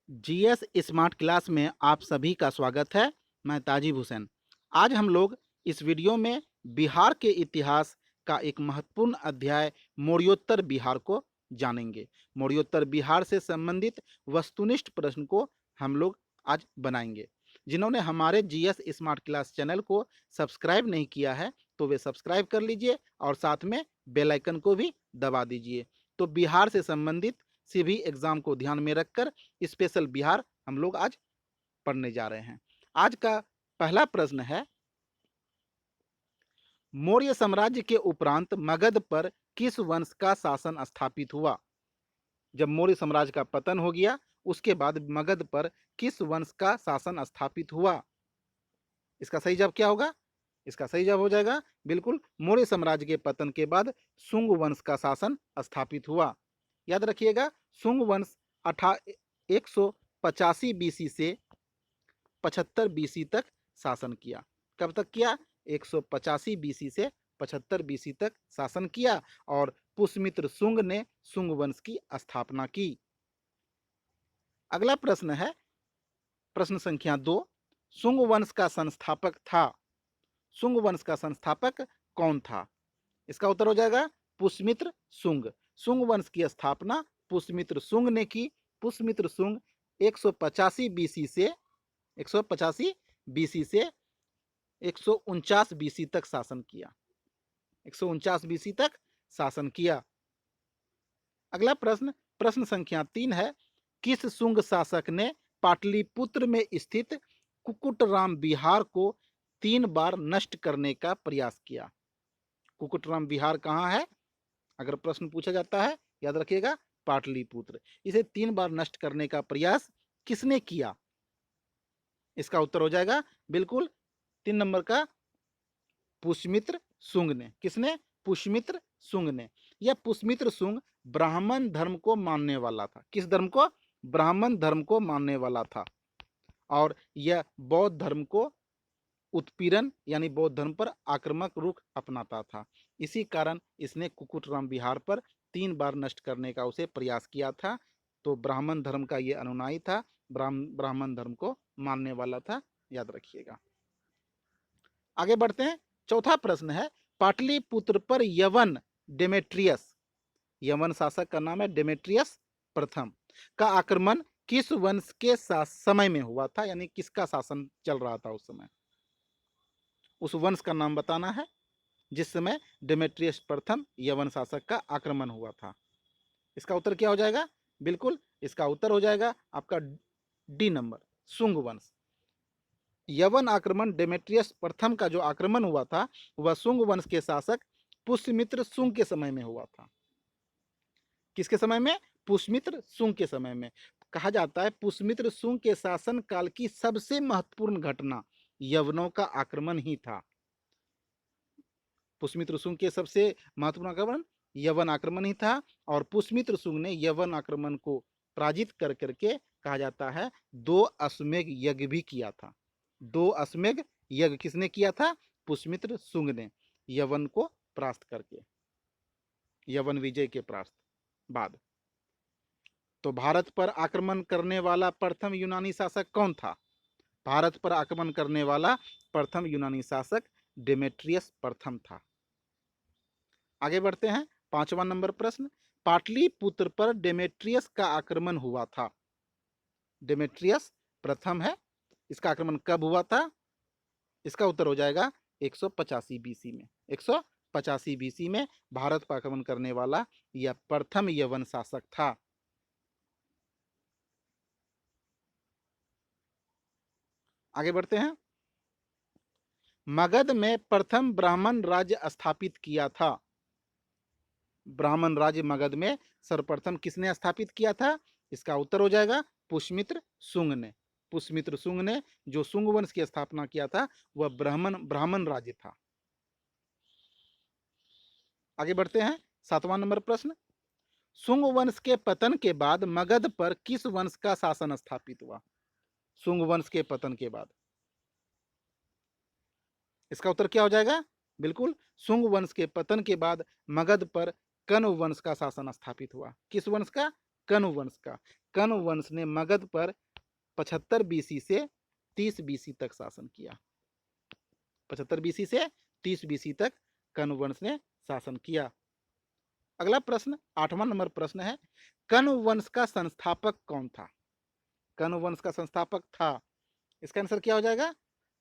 GS smart class में आप सभी का स्वागत है। मैं ताजिब हुसैन। आज हम लोग इस वीडियो में बिहार के इतिहास का एक महत्वपूर्ण अध्याय मौर्योत्तर बिहार को जानेंगे। मौर्योत्तर बिहार से संबंधित वस्तुनिष्ठ प्रश्न को हम लोग आज बनाएंगे। जिन्होंने हमारे जीएस स्मार्ट क्लास चैनल को सब्सक्राइब नहीं किया है तो वे सब्सक्राइब कर लीजिए और साथ में बेल आइकन को भी दबा दीजिए। तो बिहार से संबंधित सभी एग्जाम को ध्यान में रखकर स्पेशल बिहार हम लोग आज पढ़ने जा रहे हैं। आज का पहला प्रश्न है, मौर्य साम्राज्य के उपरांत मगध पर किस वंश का शासन स्थापित हुआ? जब मौर्य साम्राज्य का पतन हो गया उसके बाद मगध पर किस वंश का शासन स्थापित हुआ? इसका सही जवाब क्या होगा? इसका सही जवाब हो जाएगा बिल्कुल मौर्य साम्राज्य के पतन के बाद शुंग वंश का शासन स्थापित हुआ। याद रखिएगा, शुंग वंश 185 बीसी से 75 बीसी तक शासन किया। कब तक किया? 185 बीसी से 75 बीसी तक शासन किया और पुष्यमित्र शुंग ने शुंग वंश की स्थापना की। अगला प्रश्न है प्रश्न संख्या 2, शुंग वंश का संस्थापक था। शुंग वंश का संस्थापक कौन था? इसका उत्तर हो जाएगा पुष्यमित्र शुंग। शुंग वंश की स्थापना पुष्यमित्र शुंग ने की। पुष्यमित्र शुंग 185 बीसी से 185 बीसी से 149 बीसी तक शासन किया। 149 बीसी तक शासन किया। अगला प्रश्न प्रश्न संख्या 3 है, किस शुंग शासक ने पाटलिपुत्र में स्थित कुकुटराम विहार को 3 बार नष्ट करने का प्रयास किया? कुकुटराम विहार कहाँ है? अगर प्रश्न पूछा जाता है याद रखिएगा पाटलिपुत्र। इसे 3 बार नष्ट करने का प्रयास किसने किया? इसका उत्तर हो जाएगा बिल्कुल 3 नंबर का पुष्यमित्र शुंग ने। किसने? पुष्यमित्र शुंग ने। यह पुष्यमित्र शुंग ब्राह्मण धर्म को मानने वाला था। किस धर्म को? ब्राह्मण धर्म को मानने वाला था और यह बौद्ध धर्म को उत्पीड़न यानी बौद्ध धर्म पर आक्रामक रुख अपनाता था। इसी कारण इसने कुकुटराम विहार पर 3 बार नष्ट करने का उसे प्रयास किया था। तो ब्राह्मण धर्म का ये अनुयायी था, ब्राह्मण धर्म को मानने वाला था, याद रखिएगा। आगे बढ़ते हैं। चौथा प्रश्न है, पाटलिपुत्र पर यवन डेमेट्रियस, यवन शासक का नाम है डेमेट्रियस प्रथम, का आक्रमण किस वंश के समय में हुआ था? यानी किसका शासन चल रहा था उस समय? उस वंश का नाम बताना है जिस समय डेमेट्रियस प्रथम यवन शासक का आक्रमण हुआ था। इसका उत्तर क्या हो जाएगा? बिल्कुल इसका उत्तर हो जाएगा आपका डी नंबर, शुंग वंश। यवन आक्रमण डेमेट्रियस प्रथम का जो आक्रमण हुआ था वह शुंग वंश के शासक पुष्यमित्र शुंग के समय में हुआ था। किसके समय में? पुष्यमित्र शुंग के समय में। कहा जाता है पुष्यमित्र शुंग के शासन काल की सबसे महत्वपूर्ण घटना यवनों का आक्रमण ही था। पुष्यमित्र शुंग के सबसे महत्वपूर्ण आक्रमण यवन आक्रमण ही था और पुष्यमित्र शुंग ने यवन आक्रमण को पराजित कर करके कहा जाता है 2 अश्वमेध यज्ञ भी किया था। 2 अश्वमेध यज्ञ किसने किया था? पुष्यमित्र शुंग ने, यवन को परास्त करके, यवन विजय के परास्त बाद। तो भारत पर आक्रमण करने वाला प्रथम यूनानी शासक कौन था? भारत पर आक्रमण करने वाला प्रथम यूनानी शासक डेमेट्रियस प्रथम था। आगे बढ़ते हैं। 5वां नंबर प्रश्न, पाटलिपुत्र पर डेमेट्रियस का आक्रमण हुआ था। डेमेट्रियस प्रथम है, इसका आक्रमण कब हुआ था? इसका उत्तर हो जाएगा 185 बीसी में। 185 बीसी में भारत पर आक्रमण करने वाला यह प्रथम यवन शासक था। आगे बढ़ते हैं। मगध में प्रथम ब्राह्मण राज्य स्थापित किया था। ब्राह्मण राज्य मगध में सर्वप्रथम किसने स्थापित किया था? इसका उत्तर हो जाएगा पुष्यमित्र शुंग ने। पुष्यमित्र शुंग ने जो शुंग वंश की स्थापना किया था वह ब्राह्मण राज्य था। आगे बढ़ते हैं। 7वां नंबर प्रश्न, शुंग वंश के पतन के बाद मगध पर किस वंश का शासन स्थापित हुआ? शुंग वंश के पतन के बाद इसका उत्तर क्या हो जाएगा? बिल्कुल शुंग वंश के पतन के बाद मगध पर कण्व वंश का शासन स्थापित हुआ। किस वंश का? कण्व वंश का। कण्व वंश ने मगध पर 75 बीसी से 30 बीसी तक शासन किया। 75 बीसी से 30 बीसी तक कण्व वंश ने शासन किया। अगला प्रश्न 8वां नंबर प्रश्न है, कण्व वंश का संस्थापक कौन था? कण्व वंश का संस्थापक था, इसका आंसर क्या हो जाएगा?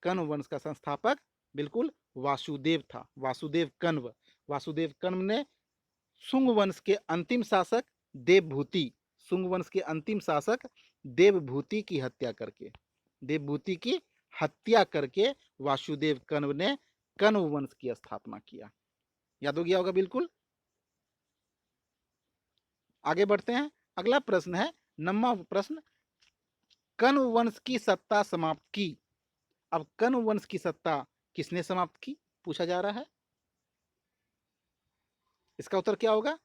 कण्व वंश का संस्थापक बिल्कुल वासुदेव था, वासुदेव कण्व। वासुदेव कण्व ने शुंग वंश के अंतिम शासक देवभूति, शुंग वंश के अंतिम शासक देवभूति की हत्या करके, देवभूति की हत्या करके वासुदेव कण्व ने कण्व वंश की स्थापना किया। याद हो गया होगा बिल्कुल। आगे बढ़ते हैं। अगला प्रश्न है 9वां प्रश्न, कण्व वंश की सत्ता समाप्त की। अब कण्व वंश की सत्ता किसने समाप्त की पूछा जा रहा है। इसका उत्तर क्या होगा?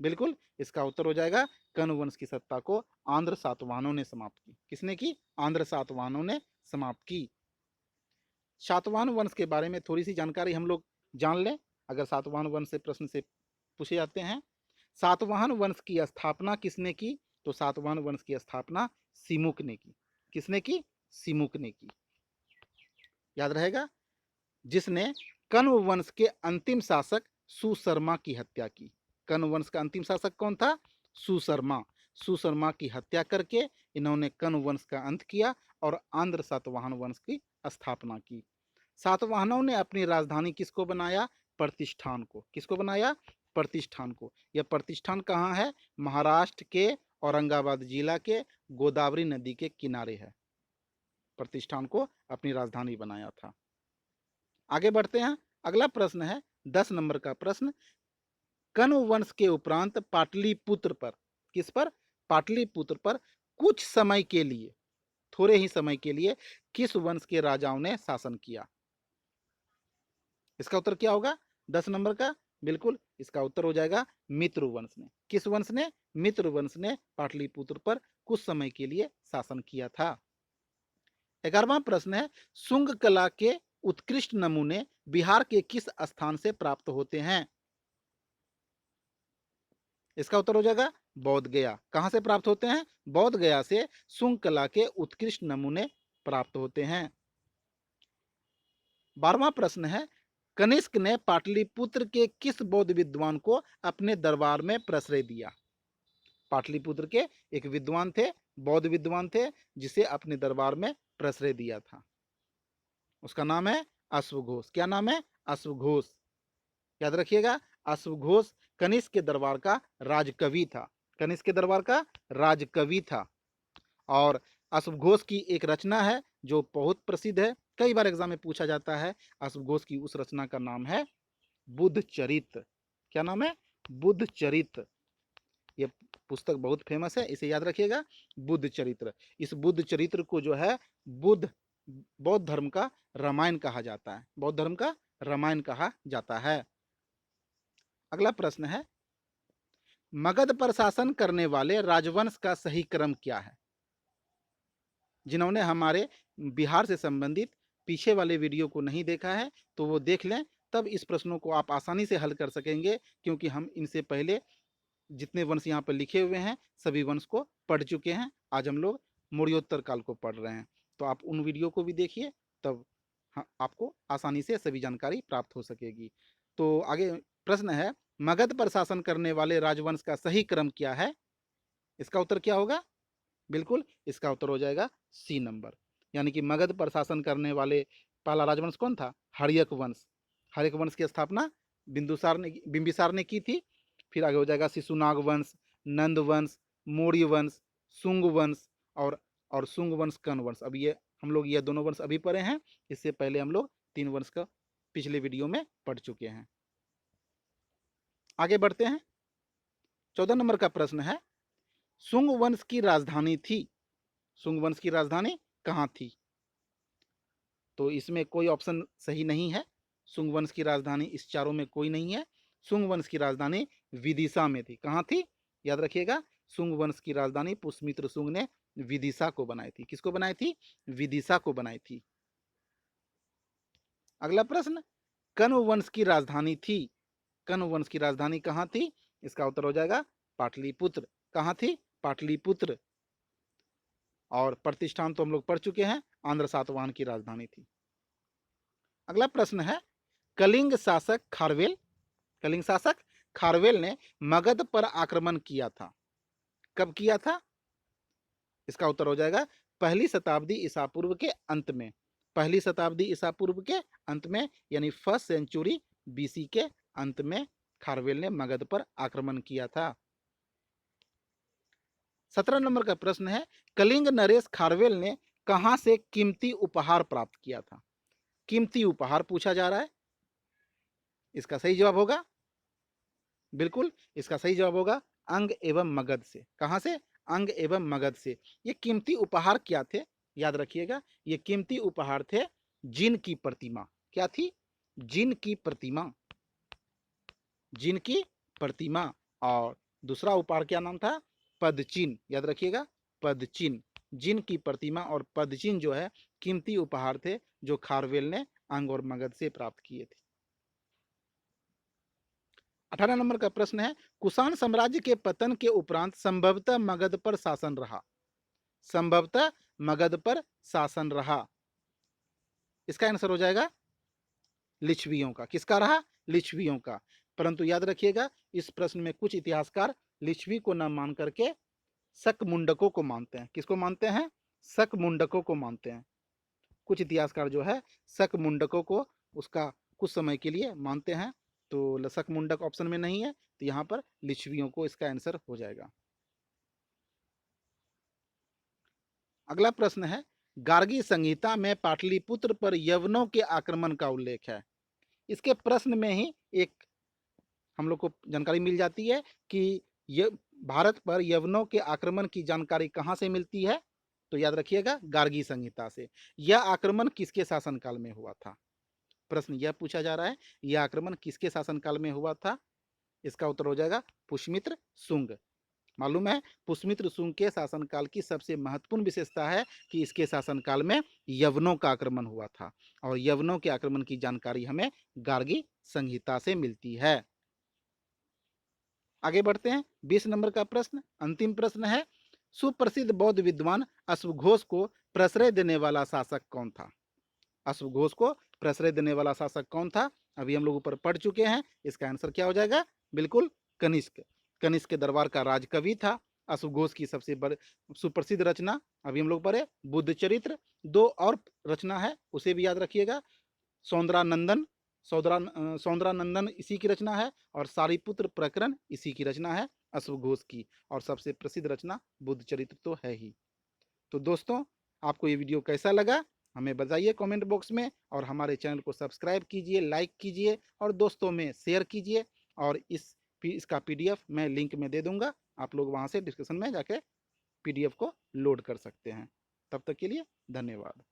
बिल्कुल इसका उत्तर हो जाएगा, कण्व वंश की सत्ता को आंध्र सातवाहनों ने समाप्त की। किसने की? आंध्र सातवाहनों ने समाप्त की। सातवाहन वंश के बारे में थोड़ी सी जानकारी हम लोग जान लें, अगर सातवाहन वंश से प्रश्न से पूछे जाते हैं। सातवाहन वंश की स्थापना किसने की? तो सातवाहन वंश की स्थापना सिमुक ने की। किसने की? सिमुक ने की। याद रहेगा, जिसने कण्व वंश के अंतिम शासक सुशर्मा की हत्या की। कण्व वंश का अंतिम शासक कौन था? सुशर्मा। सुशर्मा की हत्या करके इन्होंने कण्व वंश का अंत किया और आंध्र सातवाहन वंश की स्थापना की। सातवाहनों ने अपनी राजधानी किसको बनाया? प्रतिष्ठान को। किसको बनाया? प्रतिष्ठान को। यह प्रतिष्ठान कहाँ है? महाराष्ट्र के औरंगाबाद जिला के गोदावरी नदी के किनारे है। प्रतिष्ठान को अपनी राजधानी बनाया था। आगे बढ़ते हैं। अगला प्रश्न है 10 नंबर का प्रश्न, कण्व वंश के उपरांत पाटलिपुत्र पर, किस पर? पाटलिपुत्र पर कुछ समय के लिए, थोड़े ही समय के लिए किस वंश के राजाओं ने शासन किया? इसका उत्तर क्या होगा 10 नंबर का? बिल्कुल इसका उत्तर हो जाएगा मित्र वंश ने। किस वंश ने? मित्र वंश ने पाटलिपुत्र पर कुछ समय के लिए शासन किया था। 11वां प्रश्न है, शुंग कला के उत्कृष्ट नमूने बिहार के किस स्थान से प्राप्त होते हैं? इसका उत्तर हो जाएगा बोध गया। कहां से प्राप्त होते हैं? बोध गया से शुंग कला के उत्कृष्ट नमूने प्राप्त होते हैं। 12वां प्रश्न है, कनिष्क ने पाटलिपुत्र के किस बौद्ध विद्वान को अपने दरबार में प्रश्रय दिया? पाटलिपुत्र के एक विद्वान थे, बौद्ध विद्वान थे, जिसे अपने दरबार में प्रश्रय दिया था। उसका नाम है अश्वघोष। क्या नाम है? अश्वघोष। याद रखिएगा, अश्वघोष कनिष्क के दरबार का राजकवि था। कनिष्क के दरबार का राजकवि था। और अश्वघोष की एक रचना है जो बहुत प्रसिद्ध है, कई बार एग्जाम में पूछा जाता है। अश्वघोष की उस रचना का नाम है बुद्ध चरित्र। क्या नाम है? बुद्ध चरित्र। ये पुस्तक बहुत फेमस है, इसे याद रखिएगा, बुद्ध चरित्र। इस बुद्ध चरित्र को जो है बौद्ध धर्म का रामायण कहा जाता है। बौद्ध धर्म का रामायण कहा जाता है। अगला प्रश्न है, मगध पर शासन करने वाले राजवंश का सही क्रम क्या है? जिन्होंने हमारे बिहार से संबंधित पीछे वाले वीडियो को नहीं देखा है तो वो देख लें, तब इस प्रश्नों को आप आसानी से हल कर सकेंगे, क्योंकि हम इनसे पहले जितने वंश यहाँ पर लिखे हुए हैं सभी वंश को पढ़ चुके हैं। आज हम लोग मौर्योत्तर काल को पढ़ रहे हैं, तो आप उन वीडियो को भी देखिए, तब आपको आसानी से सभी जानकारी प्राप्त हो सकेगी। तो आगे प्रश्न है, मगध पर शासन करने वाले राजवंश का सही क्रम क्या है? इसका उत्तर क्या होगा? बिल्कुल इसका उत्तर हो जाएगा सी नंबर। यानी कि मगध पर शासन करने वाले पहला राजवंश कौन था? हर्यक वंश। हर्यक वंश की स्थापना बिंबिसार ने की थी। फिर आगे हो जाएगा शिशुनाग वंश, नंद वंश, मौर्य वंश, शुंग वंश और शुंग वंश, कण्व वंश। अब ये हम लोग ये दोनों वंश अभी पढ़े हैं, इससे पहले हम लोग 3 वंश का पिछले वीडियो में पढ़ चुके हैं। आगे बढ़ते हैं। 14 नंबर का प्रश्न है, शुंग वंश की राजधानी थी, शुंग वंश की राजधानी कहाँ थी? तो इसमें कोई ऑप्शन सही नहीं है। शुंग वंश की राजधानी इस चारों में कोई नहीं है। शुंग वंश की राजधानी विदिशा में थी। कहाँ थी? याद रखिएगा, शुंग वंश की राजधानी पुष्यमित्र शुंग ने विदिशा को बनाई थी। किसको बनाई थी? विदिशा को बनाई थी। अगला प्रश्न, कण्व वंश की राजधानी थी, कण्व वंश की राजधानी कहाँ थी? इसका उत्तर हो जाएगा पाटलिपुत्र। कहाँ थी? पाटलिपुत्र। और प्रतिष्ठान तो हम लोग पढ़ चुके हैं, आंध्र सातवाहन की राजधानी थी। अगला प्रश्न है, कलिंग शासक खारवेल ने मगध पर आक्रमण किया था, कब किया था? इसका उत्तर हो जाएगा पहली शताब्दी ईसा पूर्व के अंत में। पहली शताब्दी ईसा पूर्व के अंत में, यानी फर्स्ट सेंचुरी बीसी के अंत में खारवेल ने मगध पर आक्रमण किया था। 17 नंबर का प्रश्न है, कलिंग नरेश खारवेल ने कहां से कीमती उपहार प्राप्त किया था? कीमती उपहार पूछा जा रहा है। इसका सही जवाब होगा, बिल्कुल इसका सही जवाब होगा अंग एवं मगध से। कहां से? अंग एवं मगध से। ये कीमती उपहार क्या थे? याद रखिएगा, ये कीमती उपहार थे जिन की प्रतिमा। क्या थी? जिन की प्रतिमा। जिन की प्रतिमा। और दूसरा उपहार क्या नाम था? पदचिन्ह। याद रखिएगा, पदचिन्ह। जिन की प्रतिमा और पदचिन्ह जो है कीमती उपहार थे जो खारवेल ने अंग और मगध से प्राप्त किए थे। 18 नंबर का प्रश्न है, कुषाण साम्राज्य के पतन के उपरांत संभवतः मगध पर शासन रहा। संभवतः मगध पर शासन रहा। इसका आंसर हो जाएगा लिच्छवियों का। किसका रहा? लिच्छवियों का। परंतु याद रखिएगा, इस प्रश्न में कुछ इतिहासकार लिच्छवी को न मान करके शकमुंडकों को मानते हैं। किसको मानते हैं? शकमुंडकों को मानते हैं। कुछ इतिहासकार जो है शकमुंडकों को उसका कुछ समय के लिए मानते हैं। तो शकमुंडक ऑप्शन में नहीं है, तो यहाँ पर लिच्छवियों को इसका आंसर हो जाएगा। अगला प्रश्न है, गार्गी संहिता में पाटलिपुत्र पर यवनों के आक्रमण का उल्लेख है। इसके प्रश्न में ही एक हम लोग को जानकारी मिल जाती है कि ये भारत पर यवनों के आक्रमण की जानकारी कहाँ से मिलती है? तो याद रखिएगा, गार्गी संहिता से। यह आक्रमण किसके शासनकाल में हुआ था? प्रश्न यह पूछा जा रहा है, यह आक्रमण किसके शासनकाल में हुआ था? इसका उत्तर हो जाएगा पुष्यमित्र शुंग। मालूम है, पुष्यमित्र शुंग के शासनकाल की सबसे महत्वपूर्ण विशेषता है कि इसके शासनकाल में यवनों का आक्रमण हुआ था, और यवनों के आक्रमण की जानकारी हमें गार्गी संहिता से मिलती है। आगे बढ़ते हैं, 20 नंबर का प्रश्न, अंतिम प्रश्न है, सुप्रसिद्ध बौद्ध विद्वान अश्वघोष को प्रश्रय देने वाला शासक कौन था? अश्वघोष को प्रश्रय देने वाला शासक कौन था? अभी हम लोग ऊपर पढ़ चुके हैं। इसका आंसर क्या हो जाएगा? बिल्कुल कनिष्क। कनिष्क के दरबार का राजकवि था। अश्वघोष की सबसे बड़ी सुप्रसिद्ध रचना अभी हम लोग पढ़े बुद्ध चरित्र। दो और रचना है, उसे भी याद रखिएगा। सौंदरानंदन सौंदरानंदन इसी की रचना है, और सारिपुत्र प्रकरण इसी की रचना है, अश्वघोष की। और सबसे प्रसिद्ध रचना बुद्ध चरित्र तो है ही। तो दोस्तों, आपको ये वीडियो कैसा लगा हमें बताइए कमेंट बॉक्स में, और हमारे चैनल को सब्सक्राइब कीजिए, लाइक कीजिए और दोस्तों में शेयर कीजिए। और इसका पीडीएफ मैं लिंक में दे दूंगा, आप लोग वहां से डिस्क्रिप्शन में जाके पीडीएफ को लोड कर सकते हैं। तब तक के लिए धन्यवाद।